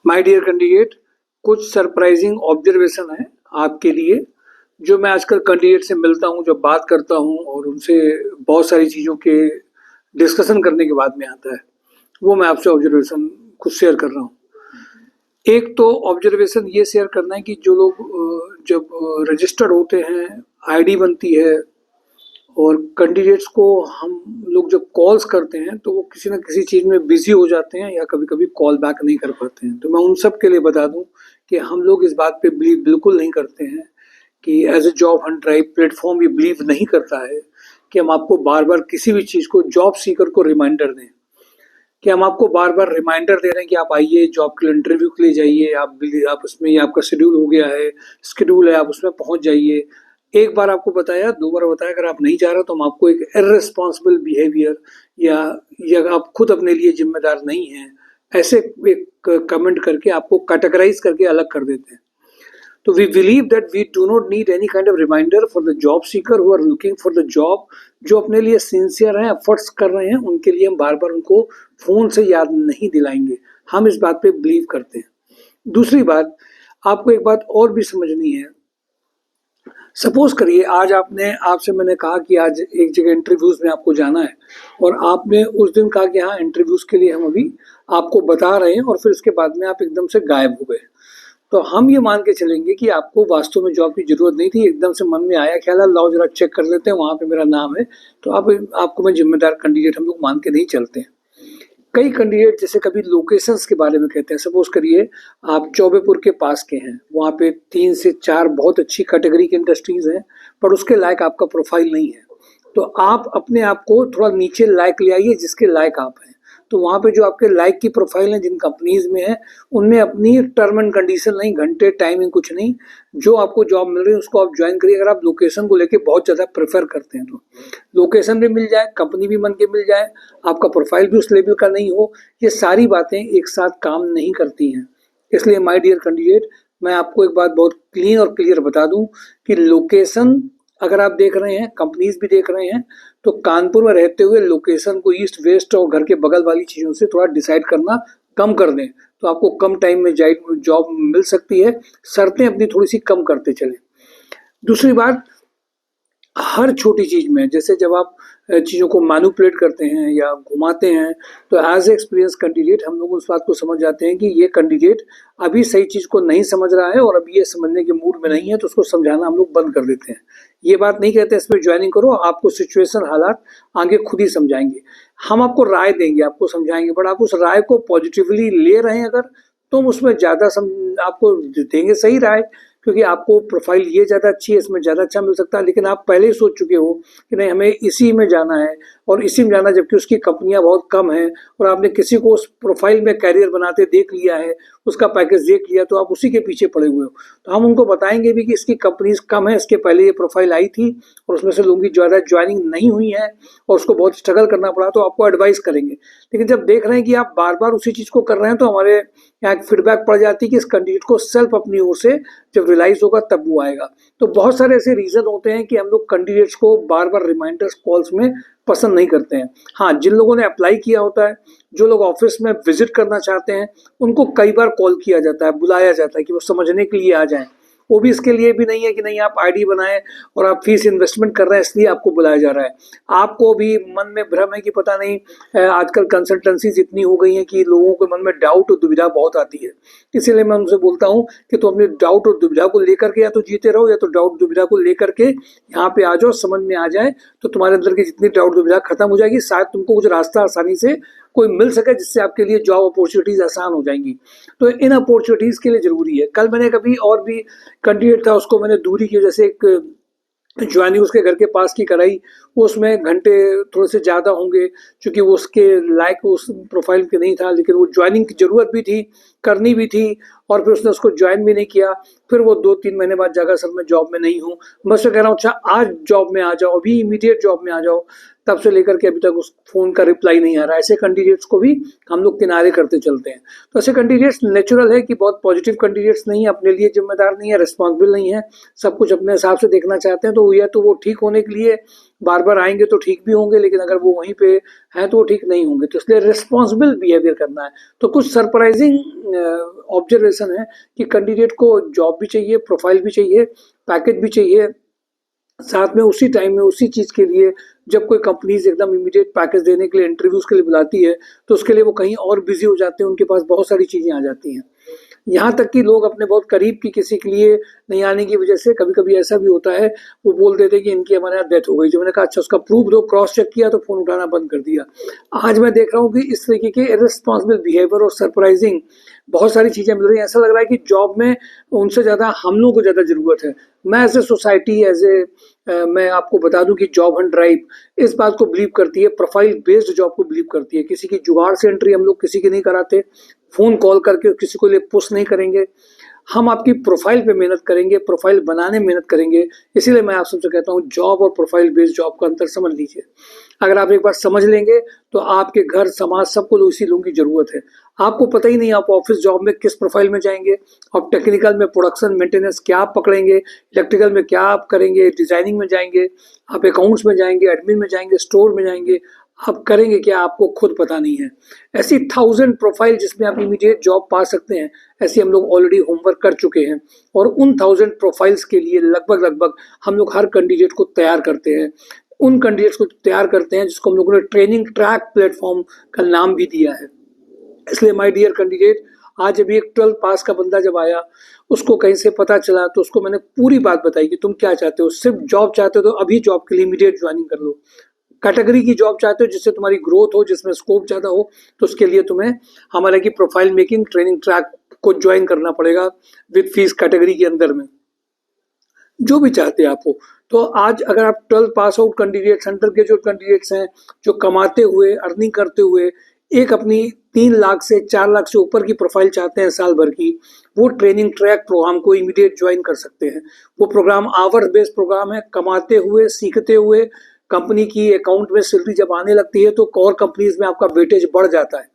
My dear candidate, कुछ surprising observation है आपके लिए। जो मैं आजकल कैंडिडेट से मिलता हूँ, जब बात करता हूँ और उनसे बहुत सारी चीज़ों के डिस्कशन करने के बाद में आता है, वो मैं आपसे ऑब्जर्वेशन कुछ शेयर कर रहा हूँ। एक तो ऑब्जर्वेशन ये शेयर करना है कि जो लोग जब रजिस्टर्ड होते हैं, आईडी बनती है और कैंडिडेट्स को हम लोग जब कॉल्स करते हैं तो वो किसी न किसी चीज़ में बिजी हो जाते हैं या कभी कभी कॉल बैक नहीं कर पाते हैं। तो मैं उन सब के लिए बता दूं कि हम लोग इस बात पे बिलीव बिल्कुल नहीं करते हैं कि as a job hunt drive platform ये बिलीव नहीं करता है कि हम आपको बार बार किसी भी चीज़ को जॉब सीकर को रिमाइंडर दें, कि हम आपको बार बार रिमाइंडर दे रहे हैं कि आप आइए जॉब के लिए, इंटरव्यू के लिए जाइए, आप उसमें, ये आपका शेड्यूल हो गया है, शेड्यूल है, आप उसमें पहुंच जाइए। एक बार आपको बताया, दो बार बताया, अगर आप नहीं जा रहे तो हम आपको एक इर्रेस्पॉन्सिबल बिहेवियर या आप खुद अपने लिए जिम्मेदार नहीं हैं, ऐसे एक कमेंट करके आपको कैटेगराइज करके अलग कर देते हैं। तो we believe that we do not need any kind of reminder for the job seeker who are looking for the job। जो अपने लिए सिंसियर हैं, एफर्ट्स कर रहे हैं, उनके लिए हम बार बार उनको फोन से याद नहीं दिलाएंगे। हम इस बात पे बिलीव करते हैं। दूसरी बात, आपको एक बात और भी समझनी है। सपोज करिए आज आपसे मैंने कहा कि आज एक जगह इंटरव्यूज में आपको जाना है और आपने उस दिन कहा कि हाँ इंटरव्यूज के लिए हम अभी आपको बता रहे हैं, और फिर इसके बाद में आप एकदम से गायब हो गए। तो हम ये मान के चलेंगे कि आपको वास्तव में जॉब की जरूरत नहीं थी, एकदम से मन में आया ख्याल, लाओ जरा चेक कर लेते हैं, वहां पे मेरा नाम है, तो आपको मैं जिम्मेदार कैंडिडेट हम लोग मान के नहीं चलते हैं। कई कैंडिडेट जैसे कभी लोकेशंस के बारे में कहते हैं। सपोज करिए आप चौबेपुर के पास के हैं, वहाँ पे 3 से 4 बहुत अच्छी कैटेगरी की इंडस्ट्रीज हैं, पर उसके लायक आपका प्रोफाइल नहीं है। तो आप अपने आप को थोड़ा नीचे लायक ले आइए जिसके लायक आप हैं। तो वहाँ पे जो आपके लायक की प्रोफाइल है, जिन कंपनीज में है, उनमें अपनी टर्म एंड कंडीशन नहीं, घंटे टाइमिंग कुछ नहीं, जो आपको जॉब मिल रही है उसको आप ज्वाइन करिए। अगर आप लोकेशन को लेके बहुत ज़्यादा प्रेफर करते हैं तो लोकेशन भी मिल जाए, कंपनी भी मन के मिल जाए, आपका प्रोफाइल भी उस लेवल का नहीं हो, ये सारी बातें एक साथ काम नहीं करती हैं। इसलिए माय डियर कैंडिडेट, मैं आपको एक बात बहुत क्लीन और क्लियर बता दूं कि लोकेशन अगर आप देख रहे हैं, कंपनीज भी देख रहे हैं, तो कानपुर में रहते हुए लोकेशन को ईस्ट वेस्ट और घर के बगल वाली चीज़ों से थोड़ा डिसाइड करना कम कर दें, तो आपको कम टाइम में जॉब मिल सकती है। शर्तें अपनी थोड़ी सी कम करते चलें। दूसरी बात, हर छोटी चीज़ में, जैसे जब आप चीज़ों को मैनिपुलेट करते हैं या घुमाते हैं, तो एज ए एक्सपीरियंस कैंडिडेट हम लोग उस बात को समझ जाते हैं कि ये कैंडिडेट अभी सही चीज़ को नहीं समझ रहा है और अभी ये समझने के मूड में नहीं है, तो उसको समझाना हम लोग बंद कर देते हैं। ये बात नहीं कहते इस पर ज्वाइनिंग करो, आपको सिचुएशन, हालात आगे खुद ही समझाएंगे। हम आपको राय देंगे, आपको समझाएंगे, बट आप उस राय को पॉजिटिवली ले रहे हैं अगर, तो हम उसमें ज़्यादा आपको देंगे सही राय, क्योंकि आपको प्रोफाइल ये ज़्यादा अच्छी है, इसमें ज़्यादा अच्छा मिल सकता है। लेकिन आप पहले ही सोच चुके हो कि नहीं हमें इसी में जाना है और इसी में जाना, जबकि उसकी कंपनियां बहुत कम हैं और आपने किसी को उस प्रोफाइल में कैरियर बनाते देख लिया है, उसका पैकेज देख लिया, तो आप उसी के पीछे पड़े हुए हो। तो हम उनको बताएंगे भी कि इसकी कंपनीज कम है, इसके पहले ये प्रोफाइल आई थी और उसमें से लोगों की ज़्यादा ज्वाइनिंग नहीं हुई है और उसको बहुत स्ट्रगल करना पड़ा, तो आपको एडवाइस करेंगे। लेकिन जब देख रहे हैं कि आप बार बार उसी चीज़ को कर रहे हैं, तो हमारे यहाँ एक फीडबैक पड़ जाती है कि इस कैंडिडेट को सेल्फ अपनी ओर से जब रियलाइज होगा तब वो आएगा। तो बहुत सारे ऐसे रीजन होते हैं कि हम लोग कैंडिडेट्स को बार बार रिमाइंडर्स कॉल्स में पसंद नहीं करते हैं। हाँ, जिन लोगों ने अप्लाई किया होता है, जो लोग ऑफिस में विजिट करना चाहते हैं, उनको कई बार कॉल किया जाता है, बुलाया जाता है कि वो समझने के लिए आ जाएं। वो भी इसके लिए भी नहीं है कि नहीं आप आईडी बनाएं और आप फीस इन्वेस्टमेंट कर रहे हैं इसलिए आपको बुलाया जा रहा है। आपको भी मन में भ्रम है कि पता नहीं, आजकल कंसल्टेंसीज इतनी हो गई हैं कि लोगों के मन में डाउट और दुविधा बहुत आती है। इसीलिए मैं उनसे बोलता हूँ कि तुम अपने डाउट और दुविधा को लेकर के या तो जीते रहो, या तो डाउट दुविधा को लेकर के यहाँ पे आ जाओ, समझ में आ जाए तो तुम्हारे अंदर की जितनी डाउट दुविधा खत्म हो जाएगी। शायद तुमको कुछ रास्ता आसानी से कोई मिल सके जिससे आपके लिए जॉब अपॉर्चुनिटीज आसान हो जाएंगी। तो इन अपॉर्चुनिटीज के लिए जरूरी है। कल मैंने कभी और भी कैंडिडेट था, उसको मैंने दूरी की वजह से एक ज्वाइनिंग उसके घर के पास की कराई, उसमें घंटे थोड़े से ज़्यादा होंगे क्योंकि वो उसके लायक उस प्रोफाइल के नहीं था, लेकिन वो ज्वाइनिंग की ज़रूरत भी थी, करनी भी थी, और फिर उसने उसको ज्वाइन भी नहीं किया। फिर वो 2-3 महीने बाद जाकर सर मैं जॉब में नहीं हूँ। मैं उससे कह रहा हूँ अच्छा आज जॉब में आ जाओ, अभी इमीडिएट जॉब में आ जाओ, तब से लेकर के अभी तक उस फ़ोन का रिप्लाई नहीं आ रहा है। ऐसे कैंडिडेट्स को भी हम लोग किनारे करते चलते हैं। तो ऐसे कैंडिडेट्स नेचुरल है कि बहुत पॉजिटिव कैंडिडेट्स नहीं है, अपने लिए ज़िम्मेदार नहीं है, रिस्पॉन्सिबल नहीं है, सब कुछ अपने हिसाब से देखना चाहते हैं। तो या तो वो ठीक होने के लिए बार-बार आएँगे तो ठीक भी होंगे, लेकिन अगर वो वहीं पे हैं तो वो ठीक नहीं होंगे। तो इसलिए रिस्पॉन्सिबल बिहेवियर करना है। तो कुछ सरप्राइज़िंग ऑब्जर्वेशन है कि कैंडिडेट को जॉब भी चाहिए, प्रोफ़ाइल भी चाहिए, पैकेज भी चाहिए, साथ में उसी टाइम में उसी चीज़ के लिए जब कोई कंपनीज एकदम इमीडिएट पैकेज देने के लिए इंटरव्यूज़ के लिए बुलाती है, तो उसके लिए वो कहीं और बिज़ी हो जाते हैं, उनके पास बहुत सारी चीज़ें आ जाती हैं। यहाँ तक कि लोग अपने बहुत करीब की किसी के लिए नहीं आने की वजह से कभी-कभी ऐसा भी होता है, वो बोल देते हैं कि इनकी हमारे यहाँ डेथ हो गई। जो मैंने कहा अच्छा उसका प्रूफ दो, क्रॉस चेक किया तो फ़ोन उठाना बंद कर दिया। आज मैं देख रहा हूँ कि इस तरीके के इर्रेस्पॉन्सिबल बिहेवियर और सरप्राइजिंग बहुत सारी चीज़ें मिल रही हैं। ऐसा लग रहा है कि जॉब में उनसे ज़्यादा हम लोगों को ज़्यादा ज़रूरत है। मैं एज़ ए सोसाइटी मैं आपको बता दूं कि जॉब एंड ड्राइव इस बात को बिलीव करती है, प्रोफाइल बेस्ड जॉब को बिलीव करती है। किसी की जुगाड़ से एंट्री हम लोग किसी की नहीं कराते, फ़ोन कॉल करके किसी को लिए पुश नहीं करेंगे। हम आपकी प्रोफाइल पे मेहनत करेंगे, प्रोफाइल बनाने में मेहनत करेंगे। इसीलिए मैं आप सबसे कहता हूँ जॉब और प्रोफाइल बेस्ड जॉब का अंतर समझ लीजिए। अगर आप एक बार समझ लेंगे तो आपके घर समाज सबको इसी लोगों की ज़रूरत है। आपको पता ही नहीं आप ऑफिस जॉब में किस प्रोफाइल में जाएंगे, आप टेक्निकल में प्रोडक्शन मेंटेनेंस क्या आप पकड़ेंगे, इलेक्ट्रिकल में क्या आप करेंगे, डिजाइनिंग में जाएंगे, आप अकाउंट्स में जाएंगे, एडमिन में जाएंगे, स्टोर में जाएंगे, आप करेंगे क्या आपको खुद पता नहीं है। ऐसी 1000 प्रोफाइल जिसमें आप इमीडिएट जॉब पा सकते हैं, ऐसी हम लोग ऑलरेडी होमवर्क कर चुके हैं और उन 1000 प्रोफाइल्स के लिए लगभग लगभग हम लोग हर कैंडिडेट को तैयार करते हैं। उन कैंडिडेट्स को तैयार करते हैं जिसको हम लोगों ने ट्रेनिंग ट्रैक प्लेटफॉर्म का नाम भी दिया है। इसलिए माय डियर कैंडिडेट, आज अभी एक 12 पास का बंदा जब आया, उसको कहीं से पता चला तो उसको मैंने पूरी बात बताई कि तुम क्या चाहते हो। सिर्फ जॉब चाहते हो तो अभी जॉब के लिए इमीडिएट ज्वाइनिंग कर लो। कैटेगरी की जॉब चाहते हो जिससे तुम्हारी ग्रोथ हो, जिसमें स्कोप ज़्यादा हो, तो उसके लिए तुम्हें हमारे की प्रोफाइल मेकिंग ट्रेनिंग ट्रैक को ज्वाइन करना पड़ेगा विद फीस कैटेगरी के अंदर में, जो भी चाहते हैं आप हो। तो आज अगर आप 12 pass out candidates, under graduate candidates हैं जो कमाते हुए, अर्निंग करते हुए एक अपनी 3 लाख से 4 लाख से ऊपर की प्रोफाइल चाहते हैं साल भर की, वो ट्रेनिंग ट्रैक प्रोग्राम को इमीडिएट ज्वाइन कर सकते हैं। वो प्रोग्राम आवर बेस्ड प्रोग्राम है, कमाते हुए, सीखते हुए, कंपनी की अकाउंट में सैलरी जब आने लगती है तो और कंपनीज में आपका वेटेज बढ़ जाता है।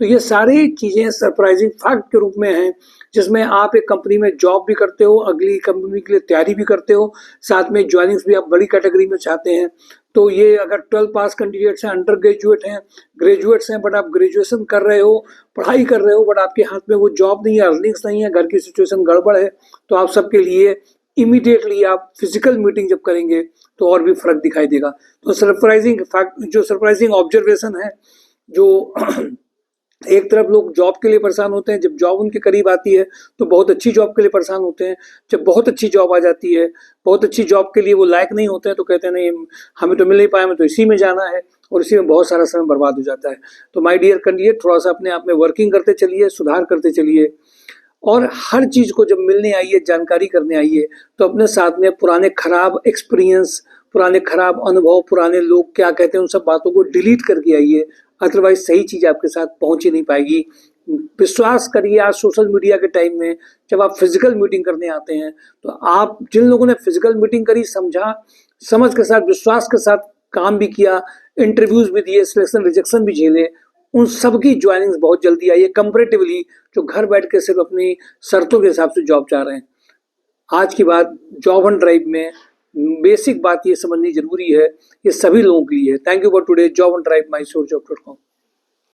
तो ये सारी चीज़ें सरप्राइजिंग फैक्ट के रूप में हैं, जिसमें आप एक कंपनी में जॉब भी करते हो, अगली कंपनी के लिए तैयारी भी करते हो, साथ में ज्वाइनिंग्स भी आप बड़ी कैटेगरी में चाहते हैं। तो ये अगर 12 पास कैंडिडेट्स हैं, अंडर ग्रेजुएट हैं, ग्रेजुएट्स हैं, बट आप ग्रेजुएशन कर रहे हो, पढ़ाई कर रहे हो, बट आपके हाथ में वो जॉब नहीं है, अर्निंग्स नहीं है, घर की सिचुएशन गड़बड़ है, तो आप सबके लिए इमीडिएटली आप फिजिकल मीटिंग जब करेंगे तो और भी फर्क दिखाई देगा। तो सरप्राइजिंग फैक्ट, जो सरप्राइजिंग ऑब्जर्वेशन है, जो एक तरफ लोग जॉब के लिए परेशान होते हैं, जब जॉब उनके करीब आती है तो बहुत अच्छी जॉब के लिए परेशान होते हैं, जब बहुत अच्छी जॉब आ जाती है, बहुत अच्छी जॉब के लिए वो लायक नहीं होते हैं तो कहते हैं नहीं हमें तो मिल नहीं पाया, हमें तो इसी में जाना है, और इसी में बहुत सारा समय बर्बाद हो जाता है। तो माय डियर कैंडिडेट, थोड़ा सा अपने आप में वर्किंग करते चलिए, सुधार करते चलिए, और हर चीज़ को जब मिलने आइए, जानकारी करने आइए, तो अपने साथ में पुराने खराब एक्सपीरियंस, पुराने खराब अनुभव, पुराने लोग क्या कहते हैं, उन सब बातों को डिलीट करके आइए, अदरवाइज सही चीज़ आपके साथ पहुंच ही नहीं पाएगी। विश्वास करिए, आज सोशल मीडिया के टाइम में जब आप फिजिकल मीटिंग करने आते हैं तो आप जिन लोगों ने फिजिकल मीटिंग करी, समझा, समझ के साथ, विश्वास के साथ काम भी किया, इंटरव्यूज भी दिए, सिलेक्शन रिजेक्शन भी झेले, उन सबकी ज्वाइनिंग्स बहुत जल्दी आई है कंपेरेटिवली जो घर बैठ के सिर्फ अपनी शर्तों के हिसाब से जॉब चाह रहे हैं। आज की बात जॉब एंड ड्राइव में बेसिक बात ये समझनी जरूरी है, ये सभी लोगों के लिए है। Thank you for today. Job and drive, mysurejobs.com।